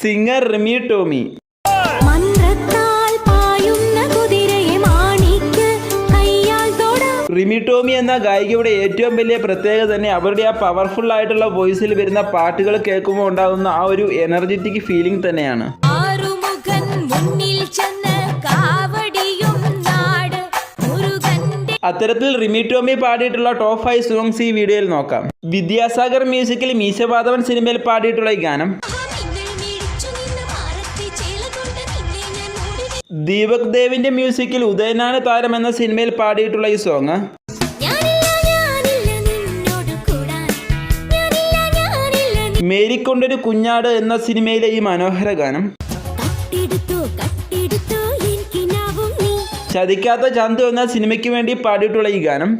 Singer Rimi Tomy. Rimi Tomy എന്ന ഗായികയുടെ ഏറ്റവും വലിയ പ്രത്യേകത തന്നെ അവരുടെ ആ പവർഫുൾ ആയിട്ടുള്ള വോയിസിൽ വരുന്ന പാട്ടുകൾ കേൾക്കുമ്പോൾ ഉണ്ടാകുന്ന ആ ഒരു എനർജറ്റിക് ഫീലിംഗ് തന്നെയാണ്. അത്തരത്തിൽ റിമി ടോമി പാടിയിട്ടുള്ള ടോപ്പ് 5 സോങ്സ് ഈ വീഡിയോയിൽ നോക്കാം. വിദ്യാസാഗർ മ്യൂസിക്കിൽ മീശമാധവൻ സിനിമയിൽ പാടിയിട്ടുള്ള ഈ ഗാനം, ദീപക് ദേവിന്റെ മ്യൂസിക്കിൽ ഉദയനാണ് താരം എന്ന സിനിമയിൽ പാടിയിട്ടുള്ള ഈ സോങ്, മേരിക്കൊണ്ടൊരു കുഞ്ഞാട് എന്ന സിനിമയിലെ ഈ മനോഹര ഗാനം, ചതിക്കാത്ത ചന്തു എന്ന സിനിമയ്ക്ക് വേണ്ടി പാടിയിട്ടുള്ള ഈ ഗാനം,